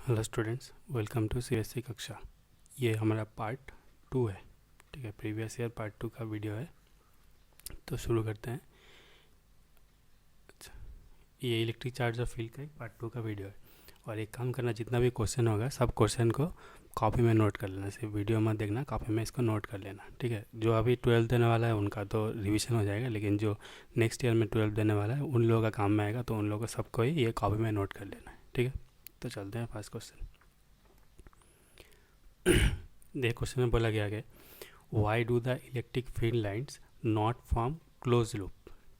Hello students, welcome to CSC कक्षा। ये हमारा पार्ट 2 है। ठीक है, प्रीवियस ईयर पार्ट 2 का वीडियो है, तो शुरू करते हैं। अच्छा, ये इलेक्ट्रिक चार्ज ऑफ फील्ड का एक पार्ट 2 का वीडियो है। और एक काम करना, जितना भी क्वेश्चन होगा सब क्वेश्चन को कॉपी में नोट कर लेना। सिर्फ वीडियो मत देखना, कॉपी में इसको नोट कर लेना। ठीक है, जो अभी 12th देने वाला है उनका तो रिवीजन हो जाएगा, लेकिन जो नेक्स्ट ईयर में 12th देने वाला है उन लोगों का काम में आएगा, तो उन लोगों को सबको ही ये कॉपी में नोट कर लेना है। ठीक है, तो चलते हैं फर्स्ट क्वेश्चन। देख, क्वेश्चन में बोला गया है, Y do the electric field lines not form close loop.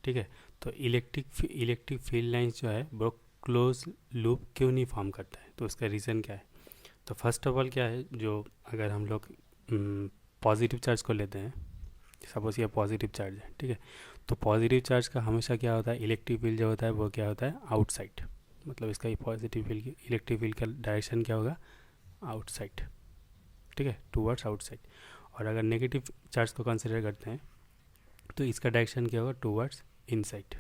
ठीक है, तो इलेक्ट्रिक फील्ड लाइन्स जो है वो क्लोज लूप क्यों नहीं फॉर्म करता है, तो उसका रीज़न क्या है। तो फर्स्ट ऑफ ऑल क्या है, जो अगर हम लोग पॉजिटिव चार्ज को लेते हैं, सपोज ये पॉजिटिव चार्ज है। ठीक है, तो पॉजिटिव चार्ज का हमेशा क्या होता है, इलेक्ट्रिक फील्ड जो होता है वो क्या होता है, आउटसाइड। मतलब इसका ये पॉजिटिव फील्ड इलेक्ट्रिक फील्ड का डायरेक्शन क्या होगा, आउटसाइड। ठीक है, टूवर्ड्स आउटसाइड। और अगर नेगेटिव चार्ज को कंसिडर करते हैं तो इसका डायरेक्शन क्या होगा, टूवर्ड्स इनसाइड।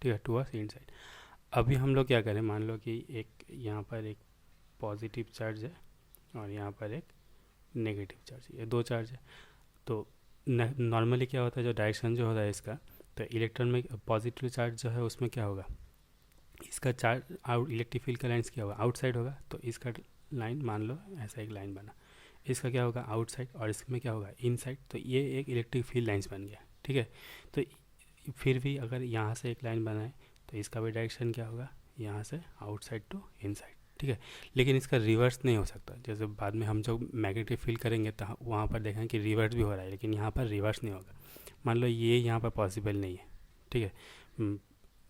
ठीक है, टूवर्ड्स इनसाइड। अभी हम लोग क्या करें, मान लो कि एक यहाँ पर एक पॉजिटिव चार्ज है और यहाँ पर एक नेगेटिव चार्ज, ये दो चार्ज है। तो नॉर्मली क्या होता है, जो डायरेक्शन जो होता है इसका, तो इलेक्ट्रॉन में पॉजिटिव चार्ज जो है उसमें क्या होगा, इसका चार्ज आउट इलेक्ट्रिक फील्ड का लाइन्स क्या होगा, आउटसाइड होगा। तो इसका लाइन मान लो ऐसा एक लाइन बना, इसका क्या होगा, आउटसाइड, और इसमें क्या होगा, इनसाइड। तो ये एक इलेक्ट्रिक फील्ड लाइन्स बन गया। ठीक है, तो फिर भी अगर यहाँ से एक लाइन बनाए तो इसका भी डायरेक्शन क्या होगा, यहाँ से आउटसाइड टू इनसाइड। ठीक है, लेकिन इसका रिवर्स नहीं हो सकता। जैसे बाद में हम जो मैग्नेटिक फील्ड करेंगे तो वहाँ पर देखें कि रिवर्स भी हो रहा है, लेकिन यहाँ पर रिवर्स नहीं होगा। मान लो ये यहाँ पर पॉसिबल नहीं है। ठीक है,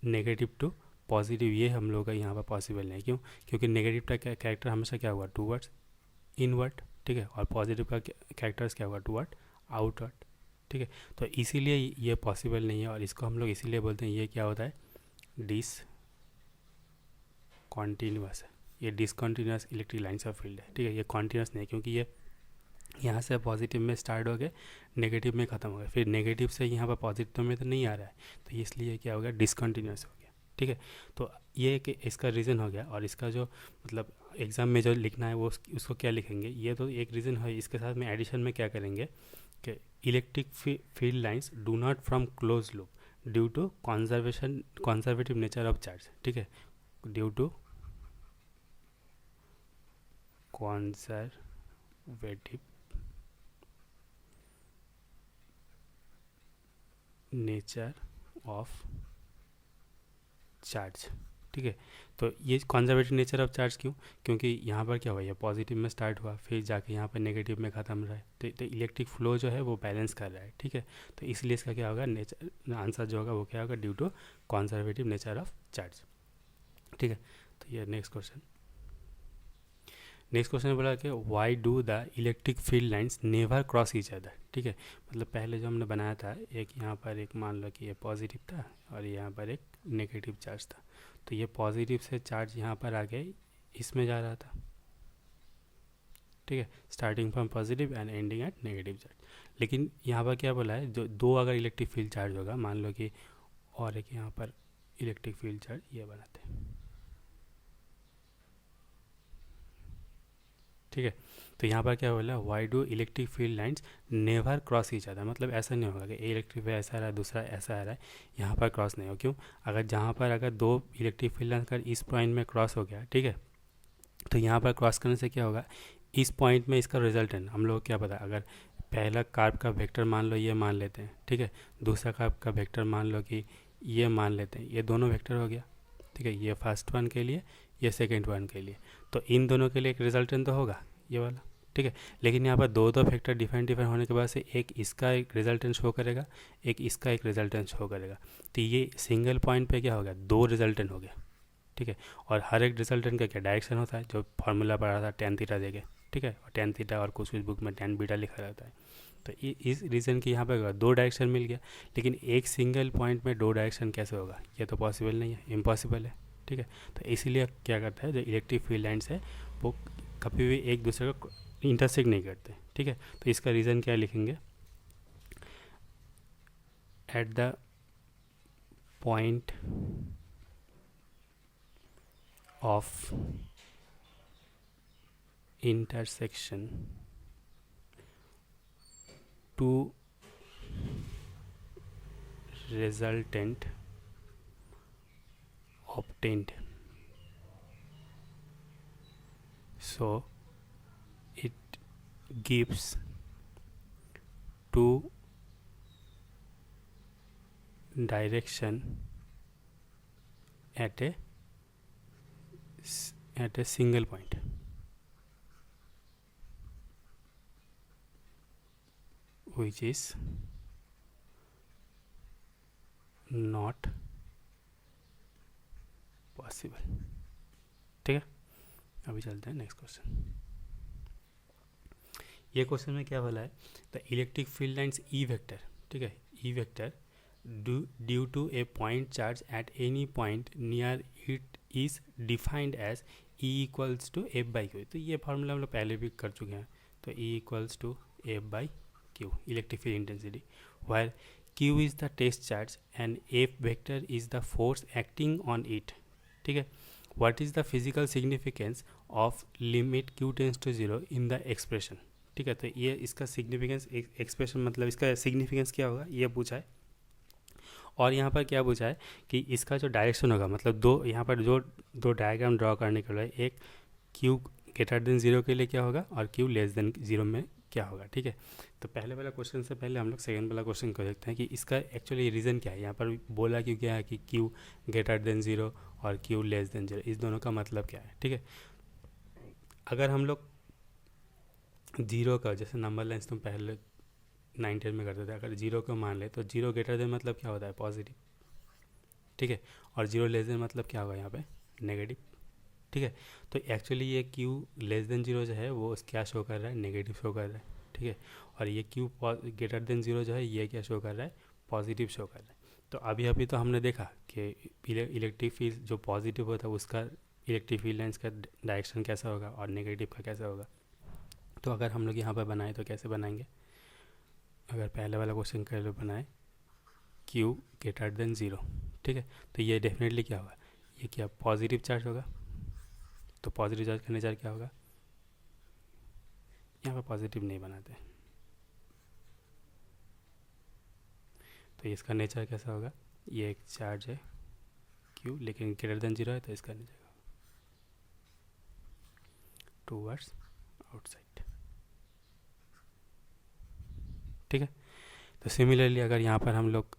नेगेटिव टू पॉजिटिव ये हम लोग का यहाँ पर पॉसिबल नहीं है। क्यों, क्योंकि नेगेटिव का कैरेक्टर हमेशा क्या होगा, टूवर्ड्स इनवर्ड। ठीक है, और पॉजिटिव का कैरेक्टर्स क्या होगा, टूवर्ड आउटवर्ड। ठीक है, तो इसीलिए ये पॉसिबल नहीं है, और इसको हम लोग इसीलिए बोलते हैं ये क्या होता है, डिसकॉन्टीन्यूअस है। ये डिसकॉन्टीन्यूअस इलेक्ट्रिक लाइन्स ऑफ फील्ड है। ठीक है, ये कॉन्टीन्यूअस नहीं है, क्योंकि ये यहाँ से पॉजिटिव में स्टार्ट हो गए, नेगेटिव में ख़त्म हो गया, फिर नेगेटिव से यहाँ पर पॉजिटिव में तो नहीं आ रहा है, तो इसलिए क्या हो गया, डिसकॉन्टीन्यूअस हो गया। ठीक है, तो ये कि इसका रीज़न हो गया। और इसका जो मतलब एग्ज़ाम में जो लिखना है वो उसको क्या लिखेंगे, ये तो एक रीज़न है। इसके साथ में एडिशन में क्या करेंगे कि electric field lines do not from close loop due to conservative nature of charge. ठीक है, due to conservative nature of charge. ठीक है, तो ये कंजर्वेटिव नेचर ऑफ चार्ज क्यों, क्योंकि यहाँ पर क्या हुआ, ये पॉजिटिव में स्टार्ट हुआ, फिर जाके यहाँ पर नेगेटिव में ख़त्म रहा है। तो इलेक्ट्रिक फ्लो जो है वो बैलेंस कर रहा है। ठीक है, तो इसलिए इसका क्या होगा, नेचर आंसर जो होगा वो क्या होगा, due to conservative nature of charge. ठीक है, तो ये नेक्स्ट क्वेश्चन बोला कि why do the electric field lines never cross each other. ठीक है, मतलब पहले जो हमने बनाया था, एक यहाँ पर एक मान लो कि ये पॉजिटिव था और यहाँ पर एक नेगेटिव चार्ज था। तो ये पॉजिटिव से चार्ज यहाँ पर आके इसमें जा रहा था। ठीक है, starting from positive and ending eight negative charge. लेकिन यहाँ पर क्या बोला है, जो दो अगर इलेक्ट्रिक फील्ड चार्ज होगा, मान लो कि और एक यहाँ पर इलेक्ट्रिक फील्ड चार्ज ये बनाते हैं। ठीक है, तो यहाँ पर क्या बोला, why do electric field lines never cross each other. मतलब ऐसा नहीं होगा कि इलेक्ट्रिक फील्ड ऐसा आ रहा है दूसरा ऐसा आ रहा है, यहाँ पर क्रॉस नहीं हो। क्यों, अगर जहाँ पर अगर दो इलेक्ट्रिक फील्ड लाइंस अगर इस पॉइंट में क्रॉस हो गया, ठीक है, तो यहाँ पर क्रॉस करने से क्या होगा, इस पॉइंट में इसका रिजल्टेंट हम लोग क्या पता, अगर पहला कार्ब का वेक्टर मान लो ये मान लेते हैं। ठीक है, दूसरा कार्ब का वेक्टर मान लो कि ये मान लेते हैं, ये दोनों वेक्टर हो गया। ठीक है, ये फर्स्ट वन के लिए, ये सेकेंड वन के लिए, तो इन दोनों के लिए एक रिजल्टेंट तो होगा ये वाला। ठीक है, लेकिन यहाँ पर दो दो फैक्टर डिफरेंट डिफरेंट होने के बाद से एक इसका एक रिजल्टेंट शो करेगा, एक इसका एक रिजल्टेंट शो करेगा। तो ये सिंगल पॉइंट पे क्या हो गया, दो रिजल्टेंट हो गया। ठीक है, और हर एक रिजल्टेंट का क्या डायरेक्शन होता है, जो फार्मूला पढ़ा था टेन थीटा देके। ठीक है, और टेन थीटा और कुछ बुक में टेन बीटा लिखा रहता है। तो इस रीज़न की यहाँ पर दो डायरेक्शन मिल गया, लेकिन एक सिंगल पॉइंट में दो डायरेक्शन कैसे होगा, ये तो पॉसिबल नहीं है, इम्पॉसिबल है। ठीक है, तो इसीलिए क्या करता है, जो इलेक्ट्रिक फील्ड लाइन्स है वो कभी भी एक दूसरे को इंटरसेक्ट नहीं करते। ठीक है, तो इसका रीज़न क्या लिखेंगे, at the point of intersection to resultant obtained. So it gives two direction at a single point. Which is not possible. ठीक है, अभी चलते हैं नेक्स्ट क्वेश्चन. ये क्वेश्चन में क्या बोला है, the electric field lines E vector. ठीक है, E vector due to a point charge at any point near it is defined as E equals to F by Q. तो ये फार्मूला हम लोग पहले भी कर चुके हैं. तो E equals to F by Q, electric field intensity, where Q is the test charge and F vector is the force acting on it. ठीक है, what is the physical significance of limit Q tends to 0 in the expression. ठीक है, तो ये इसका significance, expression मतलब इसका significance क्या होगा ये पूछा है. और यहाँ पर क्या पूछा है कि इसका जो डायरेक्शन होगा, मतलब दो यहाँ पर जो दो डायग्राम ड्रॉ करने के लिए, एक Q ग्रेटर देन 0 के लिए क्या होगा और Q लेस देन 0 में क्या होगा. ठीक है, तो पहले वाला क्वेश्चन से पहले हम लोग सेकंड वाला क्वेश्चन को देखते हैं कि इसका एक्चुअली रीज़न क्या है. यहाँ पर बोला क्यों क्या है कि Q ग्रेटर देन 0 और Q लेस देन 0, इस दोनों का मतलब क्या है. ठीक है, अगर हम लोग 0 का, जैसे नंबर लाइन्स तुम पहले 9-10 में करते थे, अगर 0 को मान ले तो 0 ग्रेटर देन मतलब क्या होता है, पॉजिटिव. ठीक है, और 0 लेस देन मतलब क्या होगा यहाँ पे, नेगेटिव. ठीक है, तो एक्चुअली ये Q लेस देन 0 जो है वो क्या शो कर रहा है, नेगेटिव शो कर रहा है. ठीक है, और ये Q ग्रेटर देन 0 जो है ये क्या शो कर रहा है, पॉजिटिव शो कर रहा है. तो अभी तो हमने देखा कि इलेक्ट्रिक फील्ड जो पॉजिटिव होता है उसका इलेक्ट्रिक फील्ड लाइन्स का डायरेक्शन कैसा होगा और नेगेटिव का कैसा होगा. तो अगर हम लोग यहाँ पर बनाएं तो कैसे बनाएंगे, अगर पहले वाला क्वेश्चन कर लो बनाए Q ग्रेटर देन 0. ठीक है, तो ये डेफिनेटली क्या होगा, ये क्या पॉजिटिव चार्ज होगा. तो पॉजिटिव चार्ज का नेचर क्या होगा, यहाँ पर पॉजिटिव नहीं बनाते, तो इसका नेचर कैसा होगा, ये एक चार्ज है Q लेकिन ग्रेटर देन 0 है, तो इसका नेचर होगा टूवर्ड्स आउटसाइड. ठीक है, तो सिमिलरली अगर यहाँ पर हम लोग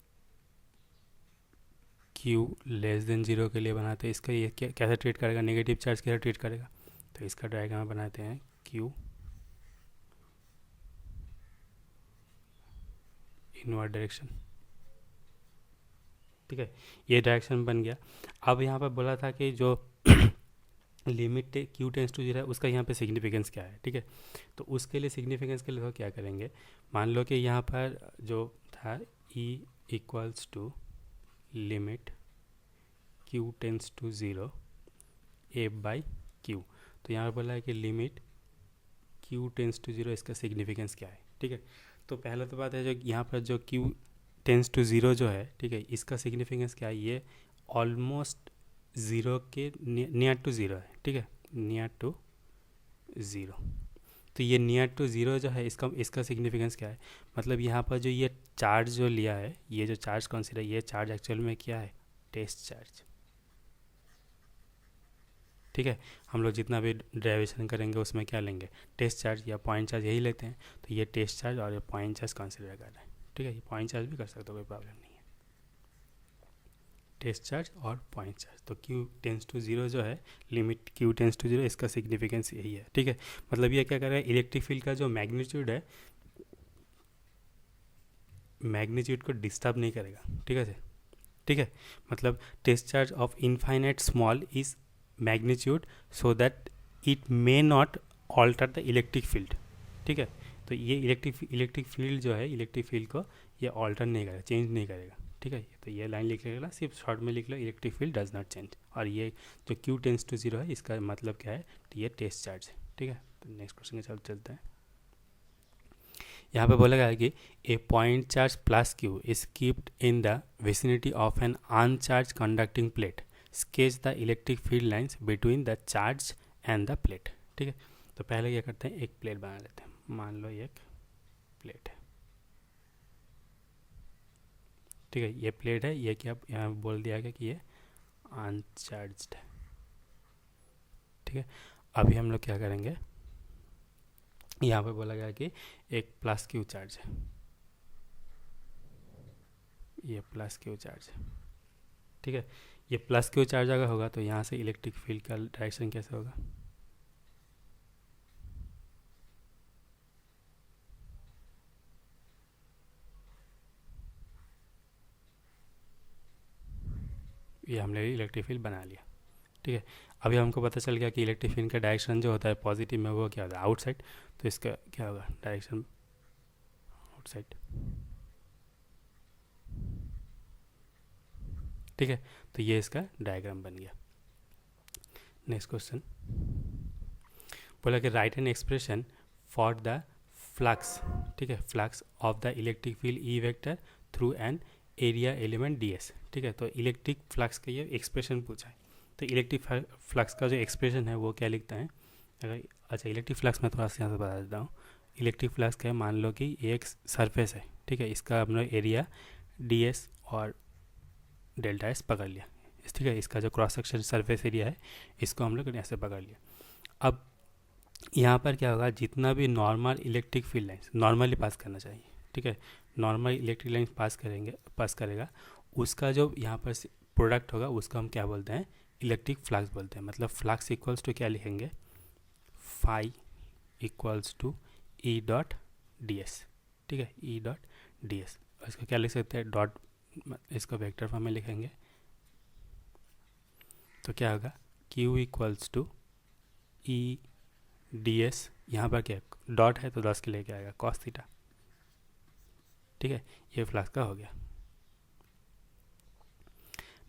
Q लेस देन 0 के लिए बनाते हैं, इसका ये कैसे ट्रीट करेगा, नेगेटिव चार्ज कैसे ट्रीट करेगा. तो इसका डायग्राम बनाते हैं Q इनवर्ड डायरेक्शन. ठीक है, ये डायरेक्शन बन गया. अब यहाँ पर बोला था कि जो लिमिट Q टेंस टू 0 है उसका यहाँ पे सिग्निफिकेंस क्या है. ठीक है, तो उसके लिए सिग्निफिकेंस के लिए तो क्या करेंगे, मान लो कि यहाँ पर जो था E equals to limit Q tends to 0 F by Q. तो यहाँ पर बोला है कि लिमिट Q टेंस टू 0, इसका सिग्निफिकेंस क्या है. ठीक है, तो पहला तो बात है जो यहाँ पर जो Q टेंस टू 0 जो है, ठीक है, इसका सिग्निफिकेंस क्या है, ये ऑलमोस्ट 0 के नियर टू 0 है. ठीक है, नियर टू 0. तो ये नियर टू 0 जो है इसका सिग्निफिकेंस क्या है, मतलब यहाँ पर जो ये चार्ज जो लिया है, ये जो चार्ज कंसीडर, ये चार्ज एक्चुअल में क्या है, टेस्ट चार्ज. ठीक है, हम लोग जितना भी डेरिवेशन करेंगे उसमें क्या लेंगे, टेस्ट चार्ज या पॉइंट चार्ज, यही लेते हैं. तो ये टेस्ट चार्ज और ये पॉइंट चार्ज कंसिडर कर रहे हैं. ठीक है, ये पॉइंट चार्ज भी कर सकते हो, कोई प्रॉब्लम नहीं है, टेस्ट चार्ज और पॉइंट चार्ज. तो Q टेंस टू 0 जो है, लिमिट Q टेंस टू 0, इसका सिग्निफिकेंस यही है. ठीक है, मतलब ये क्या कर रहा है, इलेक्ट्रिक फील्ड का जो मैग्नीट्यूड है, मैग्नीट्यूड को डिस्टर्ब नहीं करेगा. ठीक है, ठीक है, मतलब test charge of infinite small is magnitude so that it may not alter the electric field. ठीक है, तो ये इलेक्ट्रिक फील्ड जो है, इलेक्ट्रिक फील्ड को ये ऑल्टर नहीं करेगा, चेंज नहीं करेगा. ठीक है, तो ये लाइन लिख लेगा, सिर्फ शॉर्ट में लिख लो, electric field does not change. और ये जो Q टेंस टू 0 है, इसका मतलब क्या है, तो ये टेस्ट चार्ज है. ठीक है, तो नेक्स्ट क्वेश्चन के साथ चलते हैं. यहाँ पे बोला गया है कि a point charge plus Q is keeped in the vicinity of an uncharge conducting plate sketch the electric field lines between the charge and the plate. ठीक है, तो पहले क्या करते हैं, एक प्लेट बना लेते हैं। मान लो ये एक प्लेट है, ठीक है, ये प्लेट है, ये क्या यहाँ बोल दिया गया कि ये अनचार्ज्ड है। ठीक है, अभी हम लोग क्या करेंगे, यहाँ पे बोला गया कि एक प्लस क्यू चार्ज है, ये प्लस क्यू चार्ज है। ठीक है, ये प्लस क्यू चार्ज अगर होगा तो यहाँ से इलेक्ट्रिक फील्ड का डायरेक्शन कैसे होगा, ये हमने इलेक्ट्रिक फील्ड बना लिया। ठीक है, अभी हमको पता चल गया कि इलेक्ट्रिक फील्ड का डायरेक्शन जो होता है पॉजिटिव में वो क्या होता है, आउटसाइड। तो इसका क्या होगा, डायरेक्शन आउटसाइड। ठीक है, तो ये इसका डायग्राम बन गया। नेक्स्ट क्वेश्चन बोला कि right an expression for the flux, ठीक है, flux of the electric field E vector through an area element D S. ठीक है, तो इलेक्ट्रिक फ्लक्स का ये एक्सप्रेशन पूछा है। तो इलेक्ट्रिक फ्लक्स का जो एक्सप्रेशन है वो क्या लिखता है, अगर अच्छा इलेक्ट्रिक फ्लक्स में थोड़ा सा यहाँ से बता देता हूँ। इलेक्ट्रिक फ्लक्स का मान लो कि एक सरफेस है, ठीक है, इसका हम लोग एरिया डी एस और डेल्टा एस पकड़ लिया। ठीक है, इसका जो क्रॉस सेक्शन सरफेस एरिया है इसको हम लोग ऐसे पकड़ लिया। अब यहाँ पर क्या होगा, जितना भी normal electric field lines normally pass करना चाहिए, ठीक है, नॉर्मल इलेक्ट्रिक लाइन्स पास करेगा, उसका जो यहाँ पर प्रोडक्ट होगा उसको हम क्या बोलते हैं, इलेक्ट्रिक फ्लक्स बोलते हैं। मतलब फ्लक्स इक्वल्स टू क्या लिखेंगे, phi equals to E dot D S. ठीक है, ई डॉट डी एस, और इसको क्या लिख सकते हैं, डॉट, इसको वेक्टर फॉर्म में लिखेंगे तो क्या होगा, Q equals to E D S, यहाँ पर क्या डॉट है तो 10 के लेके आएगा कॉस थीटा। ठीक है, ये फ्लक्स का हो गया।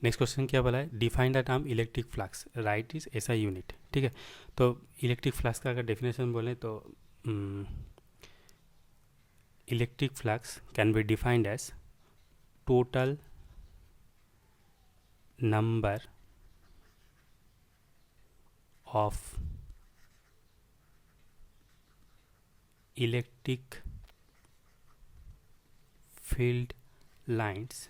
नेक्स्ट क्वेश्चन क्या बोला है, define the term electric flux, right is ऐसा यूनिट। ठीक है, तो इलेक्ट्रिक फ्लक्स का अगर डेफिनेशन बोले तो electric flux can be defined as total number of electric field lines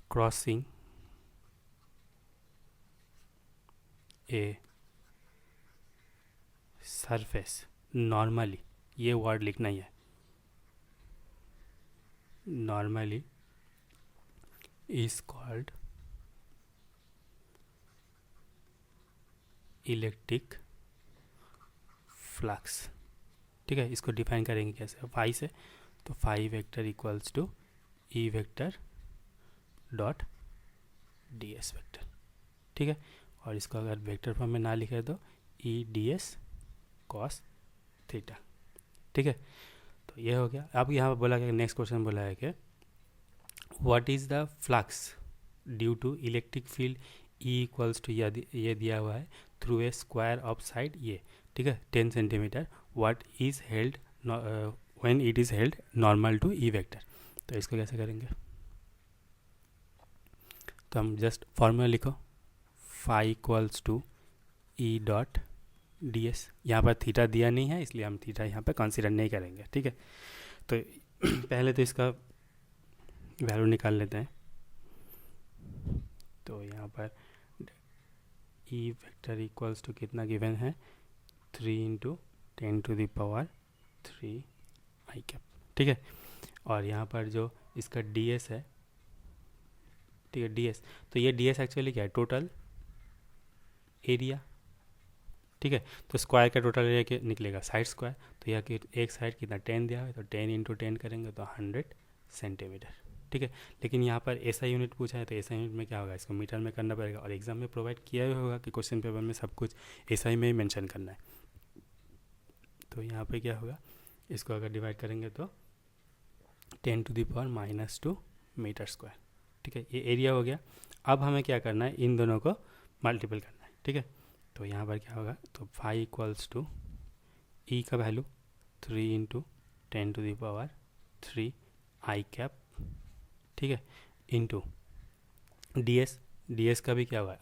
crossing a surface normally, ये वर्ड लिखना ही है, normally is called electric flux. ठीक है, इसको डिफाइन करेंगे कैसे, फाई से, तो phi vector equals to E vector dot D S vector. ठीक है, और इसको अगर वेक्टर फॉर्म में ना लिखे तो ई डी एस कॉस थीटा। ठीक है, तो ये हो गया। अब यहाँ पर बोला गया, नेक्स्ट क्वेश्चन बोला है कि what is the flux due to electric field E equals to, ये दिया हुआ है, through a square of side ये। ठीक है, 10 centimetre, what is held when it is held normal to E vector. तो इसको कैसे करेंगे, तो हम जस्ट फॉर्मूला लिखो, phi equals to E dot D S. यहाँ पर थीटा दिया नहीं है इसलिए हम थीटा यहाँ पर कंसीडर नहीं करेंगे। ठीक है, तो पहले तो इसका वैल्यू निकाल लेते हैं। तो यहाँ पर ई वेक्टर इक्वल्स टू कितना गिवन है, 3 इंटू 10⁻³ आई कैप। ठीक है, और यहाँ पर जो इसका डी एस है, ठीक है, डी एस, तो ये डी एस एक्चुअली क्या है, टोटल एरिया। ठीक है, तो स्क्वायर का टोटल एरिया क्या निकलेगा, साइड स्क्वायर, तो यह कि एक साइड कितना 10 दिया है, तो 10 इंटू 10 करेंगे तो 100 सेंटीमीटर। ठीक है, लेकिन यहाँ पर ऐसा यूनिट पूछा है तो ऐसा यूनिट में क्या होगा, इसको मीटर में करना पड़ेगा, और एग्जाम में प्रोवाइड किया हुआ होगा कि क्वेश्चन पेपर में सब कुछ ऐसा ही में ही मेंशन करना है। तो यहाँ पे क्या होगा, इसको अगर डिवाइड करेंगे तो 10⁻² मीटर स्क्वायर। ठीक है, ये एरिया हो गया। अब हमें क्या करना है, इन दोनों को मल्टीपल करना है। ठीक है, तो यहाँ पर क्या होगा, तो फाई इक्वल्स टू ई का वैल्यू 3 इंटू 10⁻³ आई कैप। ठीक है, इंटू डी एस का भी क्या होगा,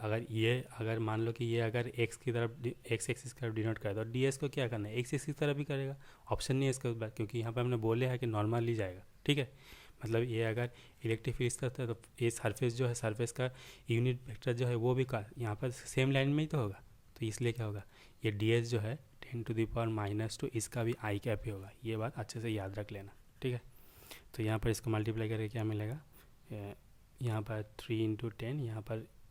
अगर मान लो कि ये अगर एक्स की तरफ एक्स एक्सिस की तरफ डिनोट करे तो डी एस को क्या करना है, एक्स एक्सिस की तरफ ही करेगा। ऑप्शन नहीं है इसके बाद, क्योंकि यहाँ पर हमने बोले है कि नॉर्मल ही जाएगा। ठीक है, मतलब ये अगर इलेक्ट्रिक फील्ड करता है तो ये सरफेस जो है, सरफेस का यूनिट वेक्टर जो है वो भी का यहाँ पर सेम लाइन में ही तो होगा। तो इसलिए क्या होगा, ये डी एस जो है 10⁻⁻², इसका भी आई कैप ही होगा। ये बात अच्छे से याद रख लेना। ठीक है, तो यहाँ पर इसको मल्टीप्लाई करके क्या मिलेगा, यहाँ पर 3 × 10,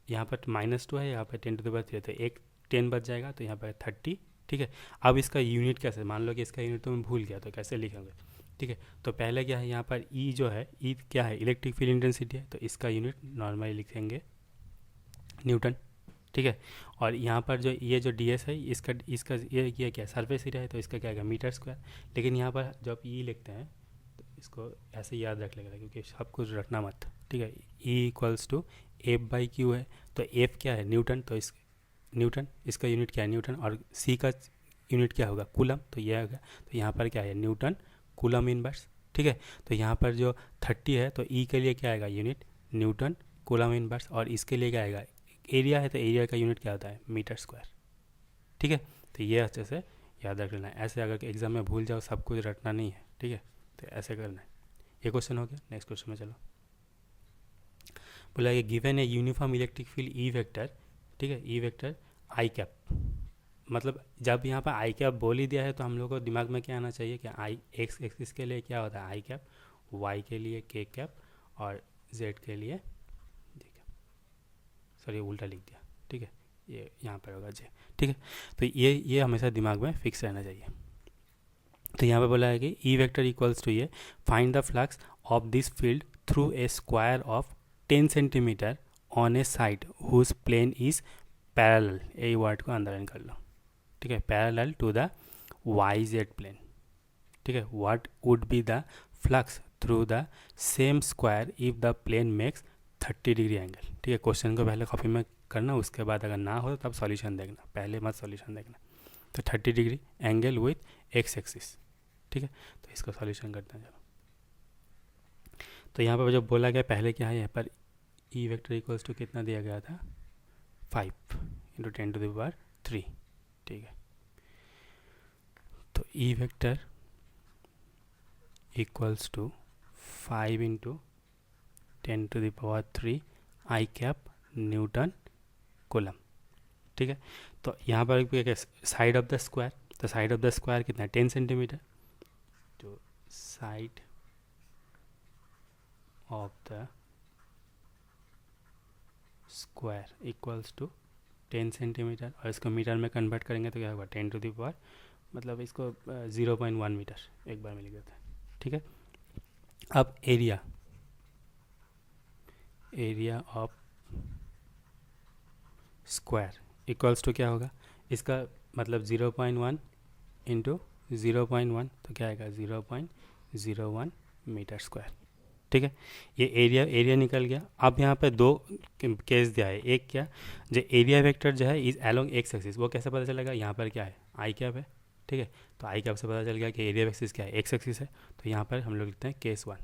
यहाँ पर -2 है, यहाँ पर 10⁻3 तो एक 10 बच जाएगा, तो यहाँ पर 30। ठीक है, अब इसका यूनिट कैसे, मान लो कि इसका यूनिट तो मैं भूल गया, तो कैसे लिखेंगे। ठीक है, तो पहले क्या है, यहाँ पर ई जो है, ई क्या है, इलेक्ट्रिक फील्ड इंटेंसिटी है, तो इसका यूनिट नॉर्मली लिखेंगे न्यूटन। ठीक है, और यहाँ पर जो ये जो डी एस है, इसका इसका ये क्या सरफेस एरिया है, तो इसका क्या आएगा मीटर स्क्वायर। लेकिन यहाँ पर जब ई लिखते हैं तो इसको ऐसे याद रख लेगा, क्योंकि सब कुछ रखना मत। ठीक है, ई इक्वल्स टू F/Q है, तो F क्या है, न्यूटन, तो इस न्यूटन, इसका यूनिट क्या है, न्यूटन, और C का यूनिट क्या होगा, कूलम, तो यह होगा। तो यहाँ पर क्या है, न्यूटन कूलम इनवर्स। ठीक है, तो यहाँ पर जो 30 है, तो E के लिए क्या आएगा यूनिट, न्यूटन कूलम इनवर्स, और इसके लिए क्या आएगा, एरिया है, तो एरिया का यूनिट क्या होता है, मीटर स्क्वायर। ठीक है, तो ये अच्छे से याद रख लेना है। ऐसे अगर एग्जाम में भूल जाओ, सब कुछ रटना नहीं है। ठीक है, तो ऐसे करना है। ये क्वेश्चन हो गया। नेक्स्ट क्वेश्चन में चलो, बोला कि गिवन ए uniform electric field E vector. ठीक है, ई वेक्टर आई कैप, मतलब जब यहाँ पर आई कैप बोल ही दिया है तो हम लोग को दिमाग में क्या आना चाहिए कि आई एक्स एक्सिस के लिए क्या होता है आई कैप, वाई के लिए के कैप, और जेड के लिए जे कैप। सॉरी उल्टा लिख दिया। ठीक है, ये यहाँ पर होगा जे। ठीक है, तो ये हमेशा दिमाग में फिक्स रहना चाहिए। तो यहाँ पे बोला है कि ई वेक्टर इक्वल्स टू ये find the flux of this field through a square of 10 centimetre on a side whose plane is parallel. यही वर्ड को अंडरलाइन कर लो। ठीक है, parallel to the Y Z plane. ठीक है, what would be the flux through the same square if the plane makes 30 degree angle. ठीक है, क्वेश्चन को पहले कॉपी में करना, उसके बाद अगर ना हो तो तब सॉल्यूशन देखना, पहले मत सॉल्यूशन देखना। तो 30 degree angle with X axis. ठीक है, तो इसको सॉल्यूशन करते हैं। चलो, तो यहाँ पर जो बोला गया पहले क्या है, यहाँ पर ई वेक्टर इक्वल्स टू कितना दिया गया था, 5 × 10⁻3। ठीक है, तो E vector equals to 5 × 10⁻3 I cap newton coulomb. ठीक है, तो यहाँ पर क्या साइड ऑफ द स्क्वायर, तो साइड ऑफ द स्क्वायर कितना है, 10 सेंटीमीटर। तो side of the square equals to 10 centimetre, और इसको मीटर में कन्वर्ट करेंगे तो क्या होगा, 10⁻, मतलब इसको 0.1 मीटर एक बार में लिख देते हैं। ठीक है, अब area of square equals to क्या होगा, इसका मतलब 0.1 इंटू 0.1, तो क्या आएगा 0.01 मीटर स्क्वायर। ठीक है, ये एरिया निकल गया। अब यहाँ पे दो केस दिया है, एक क्या, जो एरिया वेक्टर जो है इज अलोंग एक्स एक्सिस, वो कैसे पता चलेगा, यहाँ पर क्या है आई कैप है। ठीक है, तो आई कैप से पता चल गया कि एरिया एक्सिस क्या है, एक्स एक्सिस है। तो यहाँ पर हम लोग लिखते हैं case 1।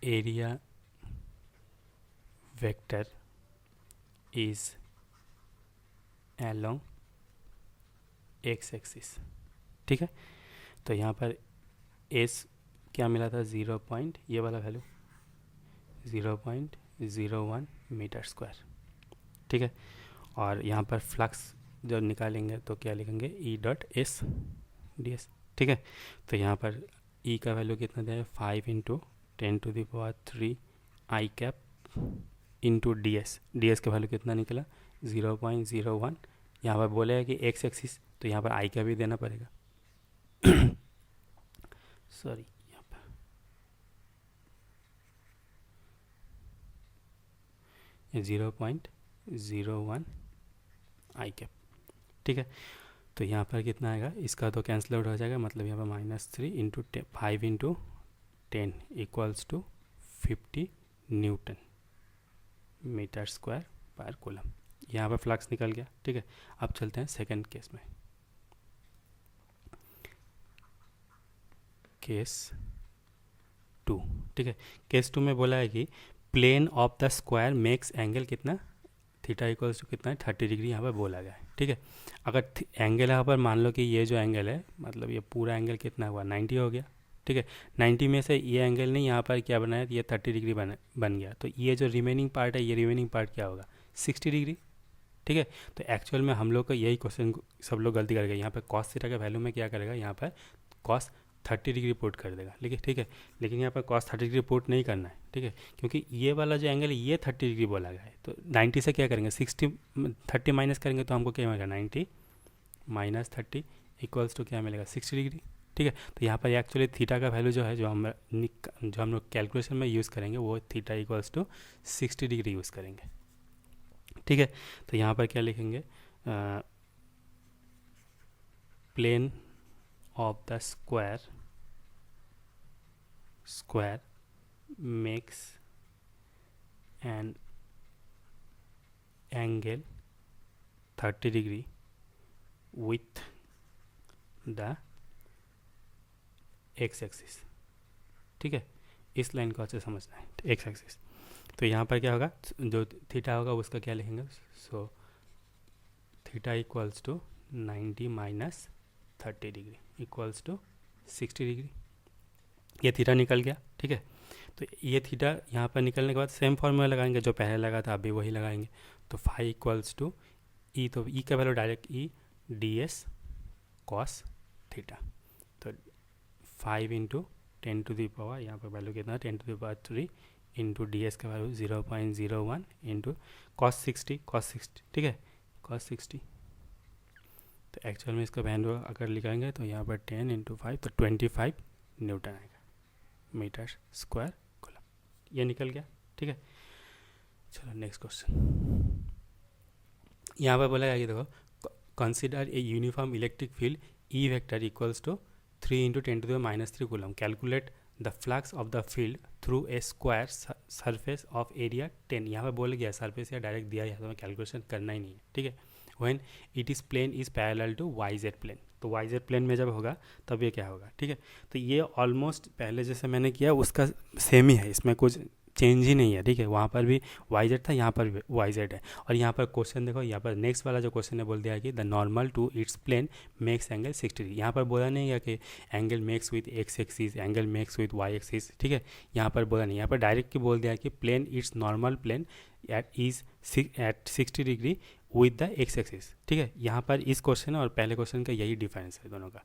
Area vector is along x axis. ठीक है, तो यहाँ पर एस क्या मिला था, ये वाला वैल्यू 0.01 मीटर स्क्वायर। ठीक है, और यहाँ पर फ्लक्स जो निकालेंगे तो क्या लिखेंगे, E.S/ds। ठीक है, तो यहाँ पर E का वैल्यू कितना दिया है, 5 × 10⁻3 आई कैप इंटू ds का वैल्यू कितना निकला, 0.01। यहाँ पर बोले है कि एक्स एक्सिस, तो यहाँ पर आई का भी देना पड़ेगा। सॉरी, यहाँ पर ये 0.01 आई कैप। ठीक है, तो यहाँ पर कितना आएगा, इसका तो कैंसिल आउट हो जाएगा, मतलब यहाँ पर -3 × 5 × 10 equals to 50 newton metre square पर कूलम। यहाँ पर फ्लक्स निकल गया। ठीक है, अब चलते हैं सेकंड केस में। केस 2, ठीक है। केस 2 में बोला है कि plane of the square makes angle कितना, थीटा इक्वल्स टू कितना है 30 डिग्री यहाँ पर बोला गया है, ठीक है। अगर एंगल यहाँ पर मान लो कि ये जो एंगल है मतलब ये पूरा एंगल कितना हुआ 90 हो गया, ठीक है। 90 में से ये एंगल नहीं यहाँ पर क्या बनाया, ये 30 डिग्री बन गया, तो ये जो रिमेनिंग पार्ट है ये रिमेनिंग पार्ट क्या होगा 60 डिग्री, ठीक है। तो एक्चुअल में हम लोग का यही क्वेश्चन सब लोग गलती कर गए, यहाँ पर कॉस थीटा का वैल्यू में क्या करेगा, यहाँ पर कॉस 30 डिग्री पुट कर देगा, ठीक है। लेकिन यहाँ पर कॉस 30 डिग्री पुट नहीं करना है, ठीक है, क्योंकि ये वाला जो एंगल है ये 30 डिग्री बोला गया है। तो 90 से क्या करेंगे 30 माइनस करेंगे तो हमको क्या मिलेगा 90 माइनस 30 इक्वल्स टू क्या मिलेगा 60 डिग्री, ठीक है। तो यहाँ पर एक्चुअली थीटा का वैल्यू जो है जो हम लोग कैलकुलेशन में यूज़ करेंगे वो theta equals to 60 degree use करेंगे, ठीक है। तो यहाँ पर क्या लिखेंगे, plane of the square makes an angle 30 degree with the x axis, ठीक है। इस लाइन को अच्छे समझना है, x axis। तो यहाँ पर क्या होगा, जो थीटा होगा उसका क्या लिखेंगे, so theta equals to 90 minus 30 degree equals to 60 degree. ये थीटा निकल गया, ठीक है। तो ये थीटा यहाँ पर निकलने के बाद सेम फॉर्मूला लगाएंगे जो पहले लगा था अभी वही लगाएंगे। तो फाई इक्वल्स टू ई, तो ई का वैल्यू डायरेक्ट ई डी एस कॉस थीटा। तो 5 इंटू 10 टू दी पावर, यहाँ पर वैल्यू कितना 10 to the power 3 into D S का वैल्यू 0.01 इंटू कॉस 60, ठीक है, कॉस 60। तो एक्चुअल में इसका वैल्यू अगर लिखाएंगे तो यहाँ पर 10 इंटू 5 तो 25 न्यूटन आएगा मीटर स्क्वायर कूलम, ये निकल गया, ठीक है। चलो नेक्स्ट क्वेश्चन। यहाँ पर बोला गया कि देखो consider a uniform electric field E vector equals to 3 into 10 to the minus 3 coulomb, calculate the flux of the field through a square surface of area 10। यहाँ पर बोल गया सरफेस या डायरेक्ट दिया है तो मैं कैलकुलेशन करना ही नहीं है, ठीक है। When it is plane is parallel to Y Z plane, तो वाई जेड प्लेन में जब होगा तब ये क्या होगा, ठीक है। तो ये ऑलमोस्ट पहले जैसे मैंने किया उसका सेम ही है, इसमें कुछ चेंज ही नहीं है, ठीक है। वहाँ पर भी वाई जेड था, यहाँ पर भी वाई जेड है। और यहाँ पर क्वेश्चन देखो, यहाँ पर नेक्स्ट वाला जो क्वेश्चन है बोल दिया कि the normal to its plane makes angle 60 degree. यहाँ पर बोला नहीं गया कि angle makes with X axis, angle makes with Y axis, ठीक है। यहाँ पर बोला नहीं, यहाँ पर डायरेक्ट बोल दिया कि plane its normal plane at 60 degree with the X axis, ठीक है। यहाँ पर इस क्वेश्चन और पहले क्वेश्चन का यही डिफरेंस है दोनों का।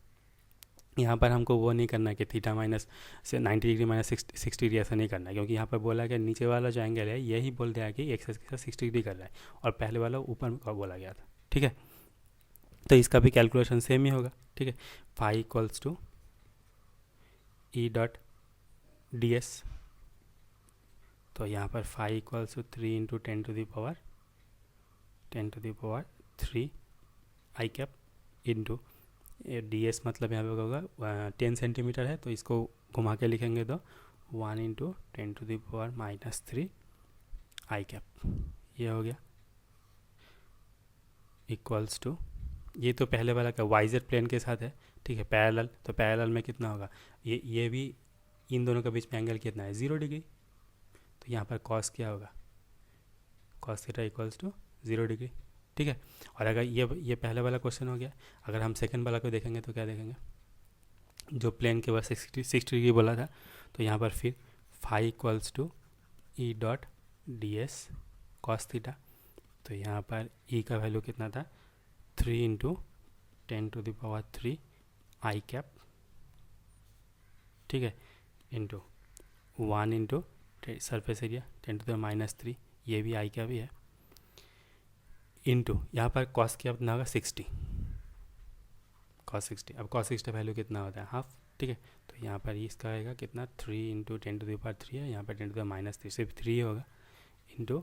यहाँ पर हमको वो नहीं करना कि थीटा माइनस से 90 डिग्री माइनस 60 डिग्री ऐसा नहीं करना, क्योंकि यहाँ पर बोला कि नीचे वाला जो एंगल है यही बोल दिया कि एक्स एक्सिस का 60 डिग्री कर रहा है और पहले वाला ऊपर का बोला गया था, ठीक है। तो इसका भी कैलकुलेशन सेम ही होगा, ठीक है। Phi equals to E dot D S, तो यहाँ पर phi equals to 3 into 10 to the power 3 I cap into D S, मतलब यहाँ पे होगा 10 सेंटीमीटर है तो इसको घुमा के लिखेंगे तो 1 into 10 to the power minus 3 I cap, ये हो गया इक्वल्स टू, ये तो पहले वाला का वाई जेड प्लेन के साथ है, ठीक है, पैरेलल। तो पैरेलल में कितना होगा, ये भी इन दोनों के बीच में एंगल कितना है 0 डिग्री, तो यहाँ पर कॉस क्या होगा, cos theta equals to 0 degree, ठीक है। और अगर ये पहले वाला क्वेश्चन हो गया, अगर हम सेकंड वाला को देखेंगे तो क्या देखेंगे, जो प्लेन के बाद 60 डिग्री बोला था, तो यहाँ पर फिर phi equals to E dot D S cos theta, तो यहाँ पर ई का वैल्यू कितना था 3 into 10 to the power 3 I cap, ठीक है, into 1 into surface area 10 to the minus 3, ये भी आई कैप ही है, इंटू यहाँ पर कॉस क्या कितना होगा 60, कॉस 60। अब कॉस 60 वैल्यू कितना होता है हाफ, ठीक है। तो यहाँ पर इसका आएगा कितना 3 इंटू 10 टू द पावर 3 है, यहाँ पर 10 टू द माइनस 3 सिर्फ 3 होगा, इंटू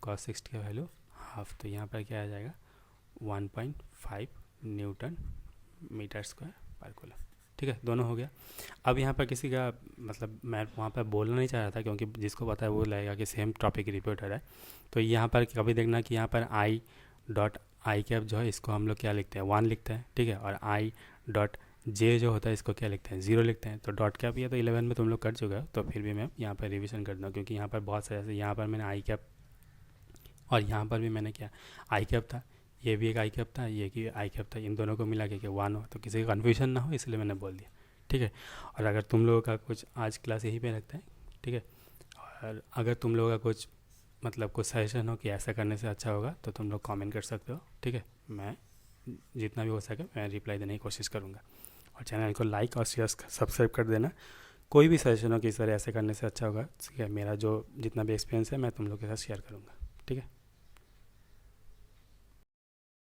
कॉस 60 का वैल्यू हाफ, तो यहाँ पर क्या आ जाएगा 1.5 न्यूटन मीटर स्क्वायर पर कूलम, ठीक है, दोनों हो गया। अब यहाँ पर किसी का मतलब मैं वहाँ पर बोलना नहीं चाह रहा था क्योंकि जिसको पता है वो लगेगा कि सेम टॉपिक रिपीट हो रहा है। तो यहाँ पर कभी देखना कि यहाँ पर आई डॉट आई कैप जो है इसको हम लोग क्या लिखते हैं 1 लिखते हैं, ठीक है, और आई डॉट जे जो होता है इसको क्या लिखते हैं, ज़ीरो लिखते हैं। तो डॉट कैप ये तो 11 में तुम लोग कर चुके हो, तो फिर भी मैं यहाँ पर रिवीजन कर दूँ, क्योंकि यहाँ पर बहुत सारे, जैसे यहाँ पर मैंने आई कैप और यहाँ पर भी मैंने क्या आई कैप था, ये भी एक आई कैप था, ये भी आई कैप था, इन दोनों को मिला के वन हो, तो किसी का कन्फ्यूजन ना हो इसलिए मैंने बोल दिया। ठीक है। और अगर तुम लोगों का कुछ, आज क्लास यहीं पे रखते हैं, ठीक है। और अगर तुम लोगों का कुछ मतलब कुछ सजेशन हो कि ऐसा करने से अच्छा होगा, तो तुम लोग कमेंट कर सकते हो, ठीक है। मैं जितना भी हो सके मैं रिप्लाई देने की कोशिश करूँगा। और चैनल को लाइक और शेयर सब्सक्राइब कर देना। कोई भी सजेशन हो कि सर ऐसे करने से अच्छा होगा, ठीक है, मेरा जो जितना भी एक्सपीरियंस है मैं तुम लोग के साथ शेयर करूँगा, ठीक है।